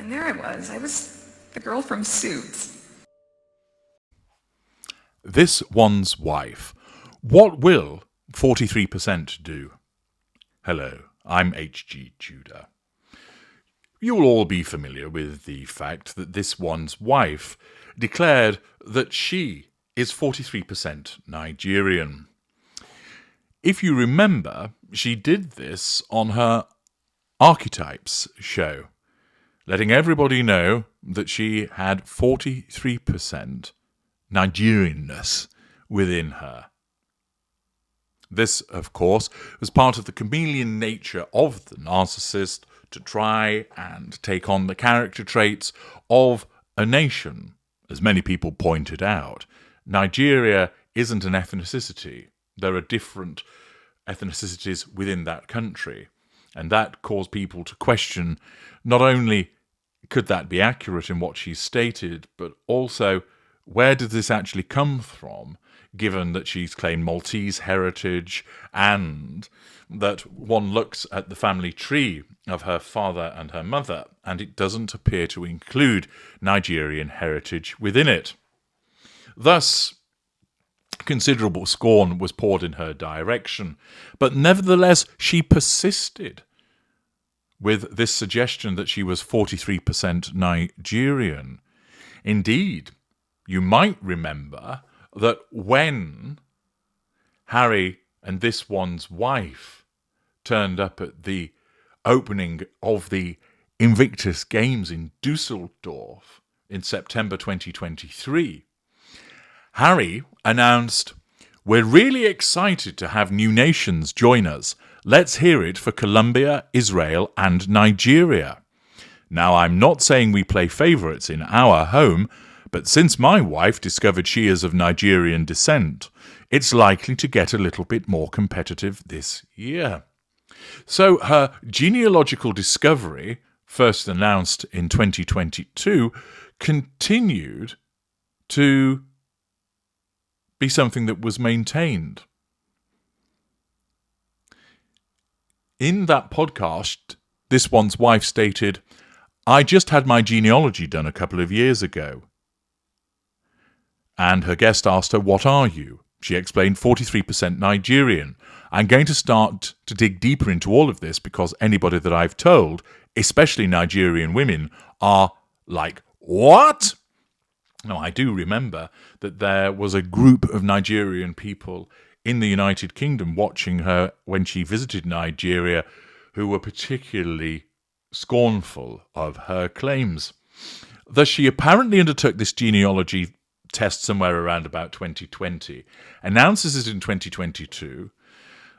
And there I was the girl from Suits. This one's wife. What will 43% do? Hello, I'm HG Tudor. You'll all be familiar with the fact that this one's wife declared that she is 43% Nigerian. If you remember, she did this on her Archetypes show, letting everybody know that she had 43% Nigerianness within her. This, of course, was part of the chameleon nature of the narcissist to try and take on the character traits of a nation. As many people pointed out, Nigeria isn't an ethnicity. There are different ethnicities within that country. And that caused people to question not only could that be accurate in what she stated, but also where did this actually come from, given that she's claimed Maltese heritage and that one looks at the family tree of her father and her mother, and it doesn't appear to include Nigerian heritage within it. Thus, considerable scorn was poured in her direction, but nevertheless she persisted with this suggestion that she was 43% Nigerian. Indeed, you might remember that when Harry and this one's wife turned up at the opening of the Invictus Games in Dusseldorf in September 2023, Harry announced, "We're really excited to have new nations join us. Let's hear it for Colombia, Israel, and Nigeria. Now, I'm not saying we play favourites in our home, but since my wife discovered she is of Nigerian descent, it's likely to get a little bit more competitive this year." So her genealogical discovery, first announced in 2022, continued to be something that was maintained. In that podcast, this one's wife stated, "I just had my genealogy done a couple of years ago." And her guest asked her, "What are you?" She explained, 43% Nigerian. I'm going to start to dig deeper into all of this because anybody that I've told, especially Nigerian women, are like, "What?" Now, I do remember that there was a group of Nigerian people in the United Kingdom watching her when she visited Nigeria who were particularly scornful of her claims. Thus, she apparently undertook this genealogy test somewhere around about 2020, announces it in 2022.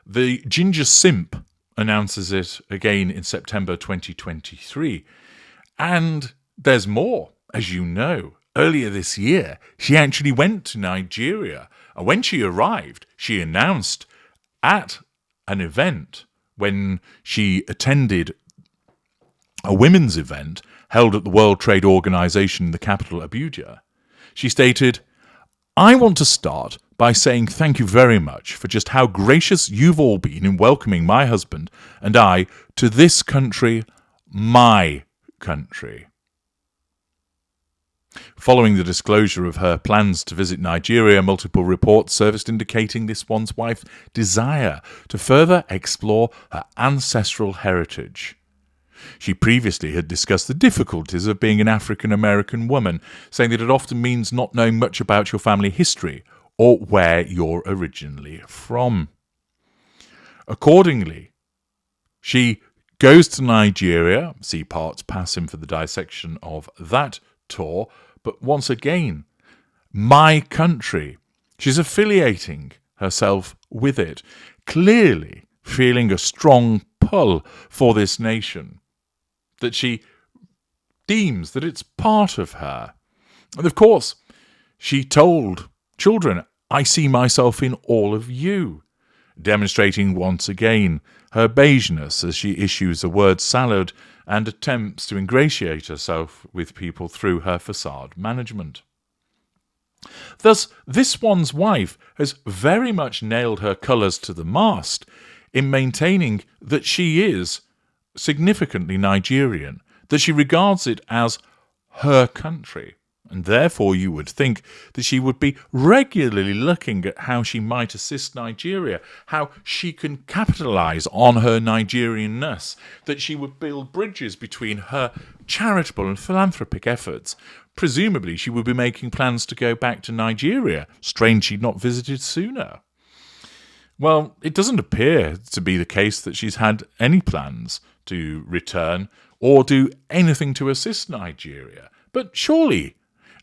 The Ginger Simp announces it again in September 2023. And there's more, as you know. Earlier this year, she actually went to Nigeria. And when she arrived, she announced at an event when she attended a women's event held at the World Trade Organization in the capital, Abuja. She stated, "I want to start by saying thank you very much for just how gracious you've all been in welcoming my husband and I to this country, my country." Following the disclosure of her plans to visit Nigeria, multiple reports surfaced indicating this one's wife's desire to further explore her ancestral heritage. She previously had discussed the difficulties of being an African-American woman, saying that it often means not knowing much about your family history or where you're originally from. Accordingly, she goes to Nigeria, see parts passing for the dissection of that tour, but once again, my country. She's affiliating herself with it, clearly feeling a strong pull for this nation, that she deems that it's part of her. And of course, she told children, "I see myself in all of you," demonstrating once again her beigeness as she issues the word salad and attempts to ingratiate herself with people through her facade management. Thus, this one's wife has very much nailed her colours to the mast in maintaining that she is significantly Nigerian, that she regards it as her country. And therefore you would think that she would be regularly looking at how she might assist Nigeria, how she can capitalise on her Nigerianness, that she would build bridges between her charitable and philanthropic efforts. Presumably she would be making plans to go back to Nigeria. Strange she'd not visited sooner. Well, it doesn't appear to be the case that she's had any plans to return or do anything to assist Nigeria. But surely,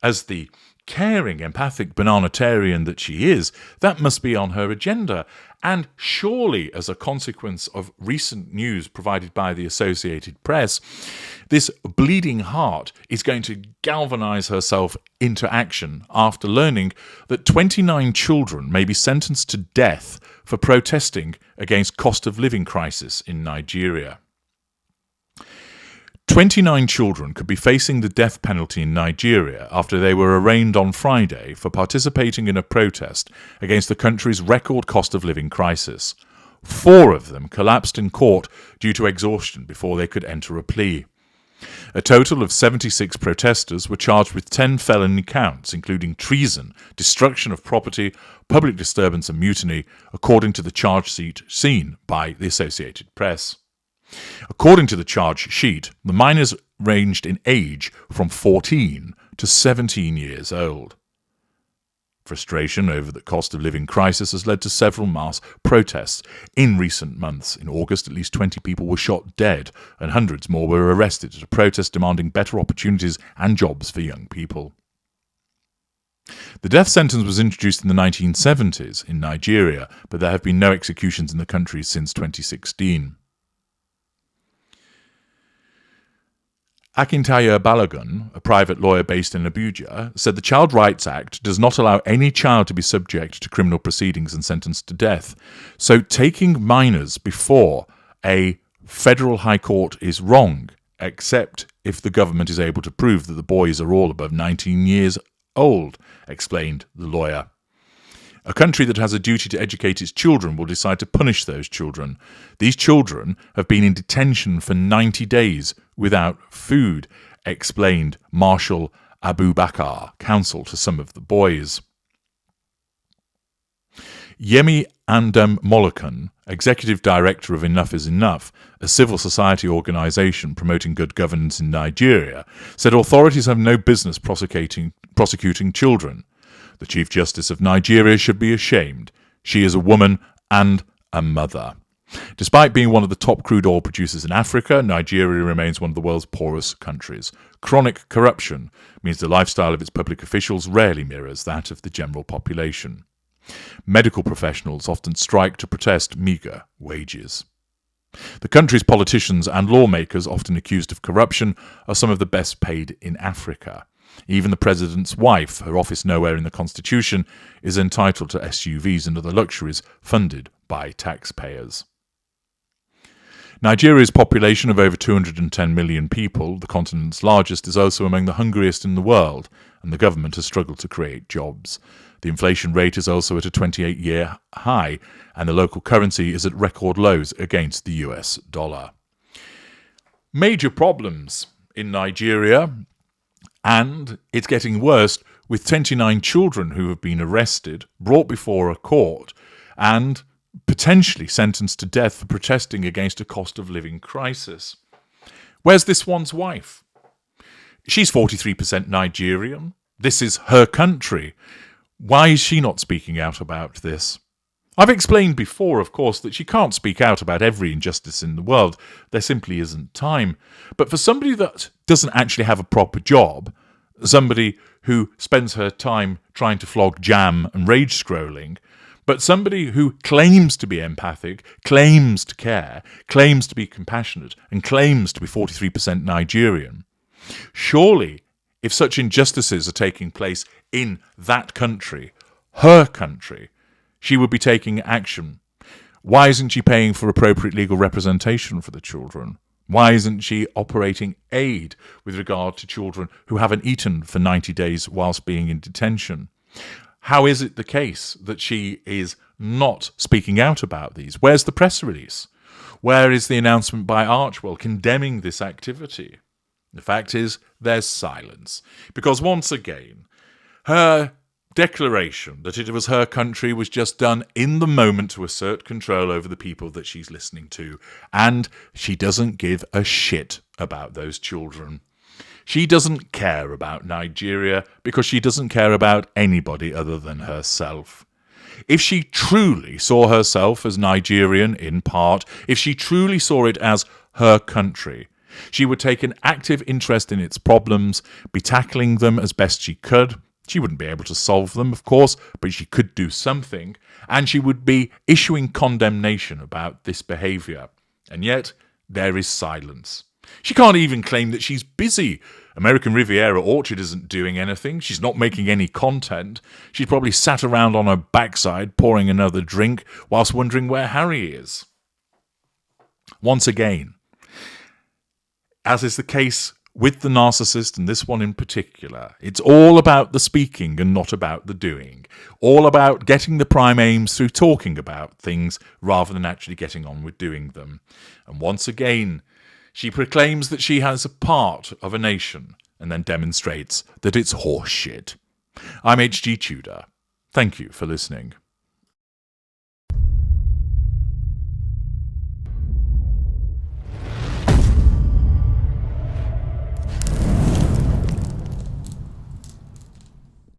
as the caring, empathic bananatarian that she is, that must be on her agenda. And surely, as a consequence of recent news provided by the Associated Press, this bleeding heart is going to galvanise herself into action after learning that 29 children may be sentenced to death for protesting against cost of living crisis in Nigeria. 29 children could be facing the death penalty in Nigeria after they were arraigned on Friday for participating in a protest against the country's record cost of living crisis. 4 of them collapsed in court due to exhaustion before they could enter a plea. A total of 76 protesters were charged with 10 felony counts, including treason, destruction of property, public disturbance and mutiny, according to the charge sheet seen by the Associated Press. According to the charge sheet, the minors ranged in age from 14 to 17 years old. Frustration over the cost of living crisis has led to several mass protests in recent months. In August, at least 20 people were shot dead and hundreds more were arrested at a protest demanding better opportunities and jobs for young people. The death sentence was introduced in the 1970s in Nigeria, but there have been no executions in the country since 2016. Akintayo Balogun, a private lawyer based in Abuja, said the Child Rights Act does not allow any child to be subject to criminal proceedings and sentenced to death. So taking minors before a federal high court is wrong, except if the government is able to prove that the boys are all above 19 years old, explained the lawyer. A country that has a duty to educate its children will decide to punish those children. These children have been in detention for 90 days without food, explained Marshal Abubakar, counsel to some of the boys. Yemi Molokan, executive director of Enough is Enough, a civil society organisation promoting good governance in Nigeria, said authorities have no business prosecuting children. The Chief Justice of Nigeria should be ashamed. She is a woman and a mother. Despite being one of the top crude oil producers in Africa, Nigeria remains one of the world's poorest countries. Chronic corruption means the lifestyle of its public officials rarely mirrors that of the general population. Medical professionals often strike to protest meagre wages. The country's politicians and lawmakers, often accused of corruption, are some of the best paid in Africa. Even the president's wife, her office nowhere in the constitution, is entitled to SUVs and other luxuries funded by taxpayers. Nigeria's population of over 210 million people, the continent's largest, is also among the hungriest in the world, and the government has struggled to create jobs. The inflation rate is also at a 28-year high, and the local currency is at record lows against the US dollar. Major problems in Nigeria. And it's getting worse with 29 children who have been arrested, brought before a court, and potentially sentenced to death for protesting against a cost of living crisis. Where's this one's wife? She's 43% Nigerian. This is her country. Why is she not speaking out about this? I've explained before, of course, that she can't speak out about every injustice in the world. There simply isn't time. But for somebody that doesn't actually have a proper job, somebody who spends her time trying to flog jam and rage scrolling, but somebody who claims to be empathic, claims to care, claims to be compassionate, and claims to be 43% Nigerian, surely, if such injustices are taking place in that country, her country, she would be taking action. Why isn't she paying for appropriate legal representation for the children? Why isn't she operating aid with regard to children who haven't eaten for 90 days whilst being in detention? How is it the case that she is not speaking out about these? Where's the press release? Where is the announcement by Archwell condemning this activity? The fact is, there's silence. Because once again, her declaration that it was her country was just done in the moment to assert control over the people that she's listening to. And she doesn't give a shit about those children. She doesn't care about Nigeria because she doesn't care about anybody other than herself. If she truly saw herself as Nigerian in part, if she truly saw it as her country, she would take an active interest in its problems, be tackling them as best she could. She wouldn't be able to solve them, of course, but she could do something, and she would be issuing condemnation about this behaviour. And yet, there is silence. She can't even claim that she's busy. American Riviera Orchard isn't doing anything. She's not making any content. She's probably sat around on her backside pouring another drink whilst wondering where Harry is. Once again, as is the case with the narcissist, and this one in particular, it's all about the speaking and not about the doing. All about getting the prime aims through talking about things rather than actually getting on with doing them. And once again, she proclaims that she has a part of a nation and then demonstrates that it's horse shit. I'm HG Tudor. Thank you for listening.